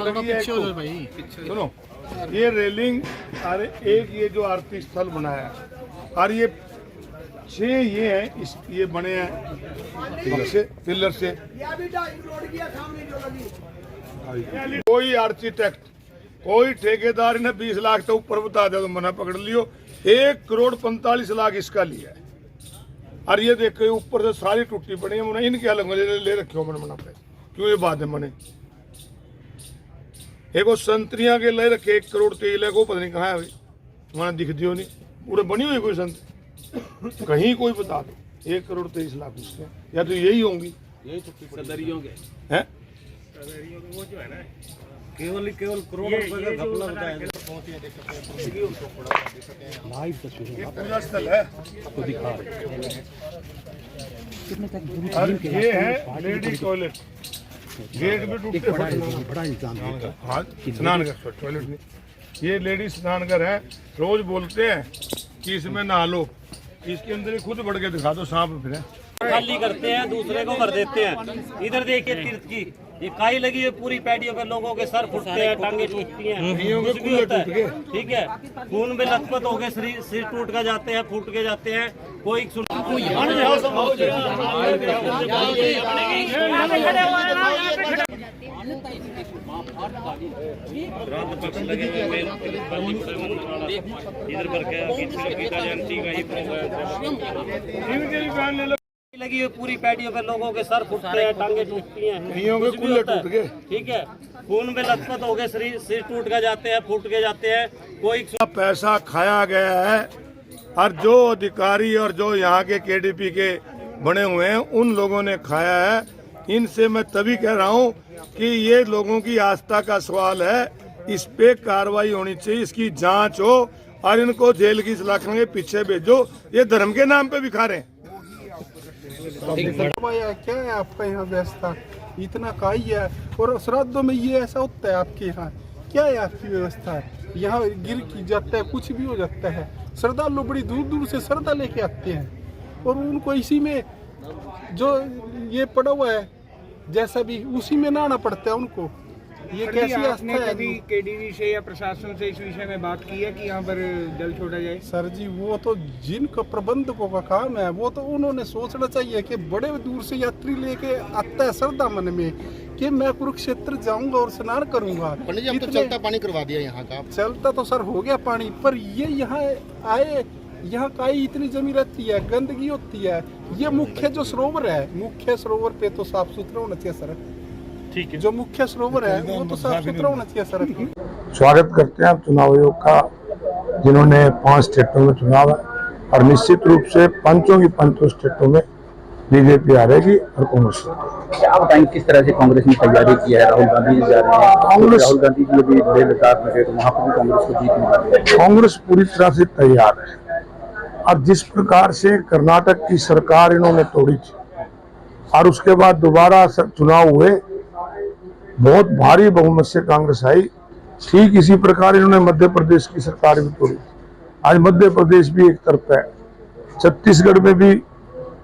लगी है। सुनो, ये रेलिंग अरे एक ये जो आरती स्थल बनाया और ये 6 ये है, इस ये बने हैं पिलर से। कोई आर्किटेक्ट कोई ठेकेदार ने 20 लाख तो ऊपर बता दिया तो मना पकड़ लियो। 1,45,00,000 इसका लिया है और ये देखो ऊपर से सारी टूटी पड़ी है। मैंने इनके अलग ले रखे हो मैंने मना पे क्यों ये बात है। मैंने एक वो संतरिया के ले रखे 1,23,00,000 है, को पता नहीं कहाँ है भाई, मैंने दिख दियो नहीं। पूरे बनी हुई कोई संत कहीं कोई बता दो 1,23,00,000 उसके, या तो यही होंगी, यही सदरियों के हैं वो जो है ना, केवल करोड़ रुपए का घपला बताया। पूजा स्थल है आपको दिखा रहे हैं। ये है लेडी टॉयलेट, गेट भी टूटे बड़ा इंतजाम है। हाँ, स्नान घर टॉयलेट नहीं, ये लेडी स्नान घर है। रोज बोलते हैं कि इसमें नहा लो, इसके अंदर ही खुद बढ़ के दिखा दो सांप फिर खाली करते हैं, दूसरे को भर देते हैं। इधर देखिए तीर्थ की ये काई लगी है पूरी पैडियों पे, लोगों के सर फुटते हैं, टांगे टूटती हैं, कुछ भी होता है। ठीक है, खून में लथपथ हो गए, सिर टूट के जाते हैं, फूट के जाते हैं। कोई इधर करके लगी हुई पूरी पैडियों पे, लोगों के सर फुटते हैं, टांगे टूटती हैं, कुछ भी होता है। ठीक है, खून में लथपथ हो गए, सिर टूट के जाते हैं, फूट के जाते हैं। कोई पैसा खाया गया है और जो अधिकारी और जो यहाँ के केडीपी के बने हुए हैं उन लोगों ने खाया है। इनसे मैं तभी कह रहा हूँ कि ये लोगों की आस्था का सवाल है, इस पे कार्रवाई होनी चाहिए, इसकी जांच हो और इनको जेल की सलाखों के पीछे भेजो। ये धर्म के नाम पे भी खा रहे हैं। क्या है आपका यहाँ व्यवस्था, इतना काई है और श्राद्धों में ये ऐसा होता है आपके यहाँ? क्या है आपकी व्यवस्था? यहाँ गिर की जाता है, कुछ भी हो जाता है। श्रद्धालु बड़ी दूर दूर से श्रद्धा लेके आते हैं और उनको इसी में जो ये पड़ा हुआ है जैसा भी उसी में नहाना पड़ता है उनको। ये कैसी आस्था है? कभी केडीवी से या प्रशासन से इस विषय में बात की है कि यहाँ पर जल छोड़ा जाए? सर जी, वो तो जिनका प्रबंधकों का काम है, वो तो उन्होंने सोचना चाहिए कि बड़े दूर से यात्री लेके आता है श्रद्धा मन में कि मैं कुरुक्षेत्र जाऊंगा और स्नान करूंगा। पंडित जी, अब तो चलता पानी करवा दिया यहाँ का। चलता तो सर हो गया पानी, पर ये यहाँ आए, यहाँ काई इतनी जमी रहती है, गंदगी होती है। ये मुख्य जो सरोवर है, मुख्य सरोवर पे तो साफ सुथरा होना चाहिए सर। ठीक है, जो मुख्य सरोवर है वो तो साफ सुथरा होना चाहिए सर। स्वागत करते हैं आप चुनाव आयोग का, जिन्होंने 5 स्टेटों में चुनाव है और निश्चित रूप से पंचों स्टेटों में बीजेपी हारेगी और कांग्रेस। क्या बताएंगे किस तरह से कांग्रेस ने तैयारी की है? राहुल गांधी जा रहे हैं, राहुल गांधी जी भी लद्दाख में गए तो वहाँ पर भी कांग्रेस को जीत मिली। कांग्रेस पूरी तरह से तैयार है और जिस प्रकार से कर्नाटक की सरकार इन्होंने तोड़ी थी और उसके बाद दोबारा चुनाव हुए, बहुत भारी बहुमत से कांग्रेस आई, ठीक इसी प्रकार इन्होंने मध्य प्रदेश की सरकार भी तोड़ी। आज मध्य प्रदेश भी एक तरफ है, छत्तीसगढ़ में भी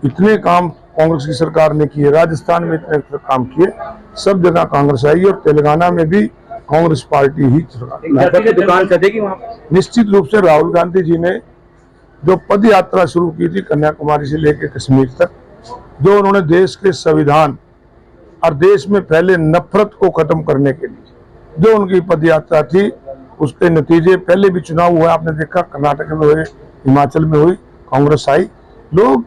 इतने काम कांग्रेस की सरकार ने किए, राजस्थान में इतने काम किए, सब जगह कांग्रेस आई और तेलंगाना में भी कांग्रेस पार्टी ही दुकान चलेगी वहाँ। निश्चित रूप से राहुल गांधी जी ने जो पद यात्रा शुरू की थी कन्याकुमारी से लेकर कश्मीर तक, जो उन्होंने देश के संविधान और देश में फैले नफरत को खत्म करने के लिए जो उनकी पद यात्रा थी, उसके नतीजे पहले भी चुनाव हुआ, आपने देखा कर्नाटक में हुए, हिमाचल में हुई, कांग्रेस आई। लोग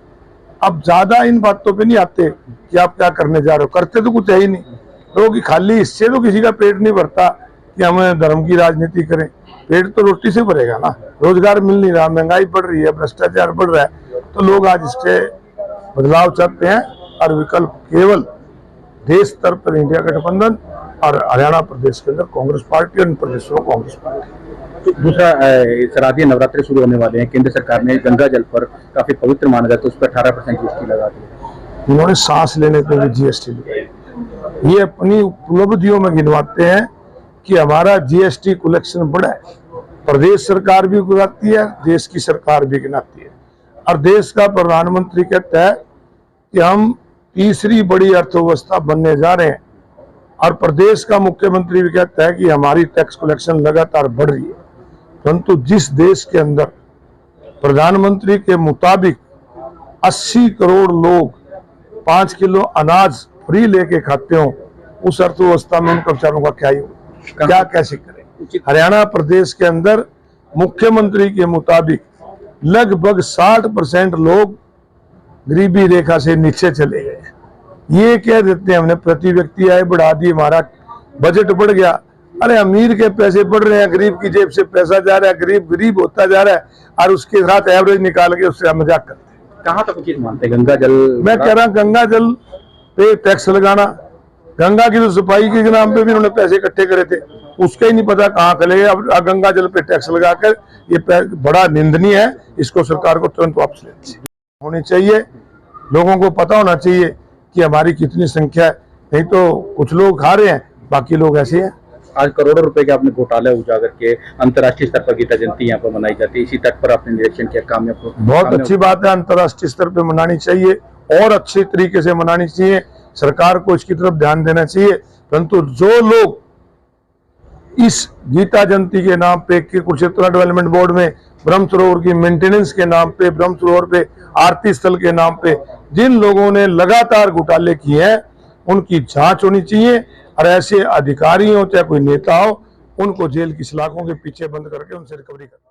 अब ज्यादा इन बातों पे नहीं आते कि आप क्या करने जा रहे हो, करते तो कुछ है ही नहीं। लोग खाली इससे तो किसी का पेट नहीं भरता कि हमें धर्म की राजनीति करें। पेट तो रोटी से भरेगा ना, रोजगार मिल नहीं रहा, महंगाई बढ़ रही है, भ्रष्टाचार बढ़ रहा है, तो लोग आज इससे बदलाव चाहते हैं और विकल्प केवल देश स्तर पर इंडिया गठबंधन और हरियाणा प्रदेश के अंदर कांग्रेस पार्टी और इन प्रदेशों में कांग्रेस पार्टी। दूसरा, शारदीय नवरात्रि शुरू होने वाले हैं, केंद्र सरकार ने गंगा जल पर काफी पवित्र माना जाता है, उस पर 18% जीएसटी लगा दी। इन्होंने सांस लेने पर भी जीएसटी लगाई। ये अपनी उपलब्धियों में गिनवाते हैं कि हमारा जीएसटी कलेक्शन बढ़ा है। प्रदेश सरकार भी गिनाती है, देश की सरकार भी गिनाती है और देश का प्रधानमंत्री कहता है कि हम तीसरी बड़ी अर्थव्यवस्था बनने जा रहे हैं और प्रदेश का मुख्यमंत्री भी कहता है कि हमारी टैक्स कलेक्शन लगातार बढ़ रही है, परंतु जिस देश के अंदर प्रधानमंत्री के मुताबिक 80 करोड़ लोग 5 किलो अनाज फ्री लेके खाते हो, उस अर्थव्यवस्था में उन कर्मचारियों का क्या ही हो, क्या कैसे करें। हरियाणा प्रदेश के अंदर मुख्यमंत्री के मुताबिक लगभग 60% लोग गरीबी रेखा से नीचे चले गए। ये कह देते हैं हमने प्रति व्यक्ति आय बढ़ा दी, हमारा बजट बढ़ गया। अरे अमीर के पैसे बढ़ रहे हैं, गरीब की जेब से पैसा जा रहा है, गरीब गरीब होता जा रहा है, और उसके साथ एवरेज निकाल के उससे मजाक करते हैं। कहाँ तक उचित मानते हैं गंगा जल? मैं कह रहा हूँ गंगा जल पे टैक्स लगाना, गंगा की तो सफाई के नाम पे भी उन्होंने पैसे इकट्ठे करे थे, उसका ही नहीं पता कहाँ चले गए। अब गंगा जल पे टैक्स लगाकर ये बड़ा निंदनीय है, इसको सरकार को तुरंत वापस लेनी होनी चाहिए। लोगों को पता होना चाहिए कि हमारी कितनी संख्या है, नहीं तो कुछ लोग खा रहे हैं, बाकी लोग ऐसे हैं। आज करोड़ों रुपए के आपने घोटाले उजागर के अंतर्राष्ट्रीय स्तर पर गीता जयंती यहाँ पर मनाई जाती है, इसी तट पर आपने निरीक्षण किया, कामयाब बहुत अच्छी बात है, अंतर्राष्ट्रीय स्तर पे मनानी चाहिए और अच्छे तरीके से मनानी चाहिए। सरकार को इसकी तरफ ध्यान देना चाहिए, परंतु जो लोग इस गीता जयंती के नाम पे कुरुक्षेत्र डेवलपमेंट बोर्ड में ब्रह्म सरोवर की मेंटेनेंस के नाम पे, ब्रह्म सरोवर पे आरती स्थल के नाम पे जिन लोगों ने लगातार घोटाले किए हैं, उनकी जांच होनी चाहिए, और ऐसे अधिकारी हो चाहे कोई नेता हो, उनको जेल की सलाखों के पीछे बंद करके उनसे रिकवरी करना।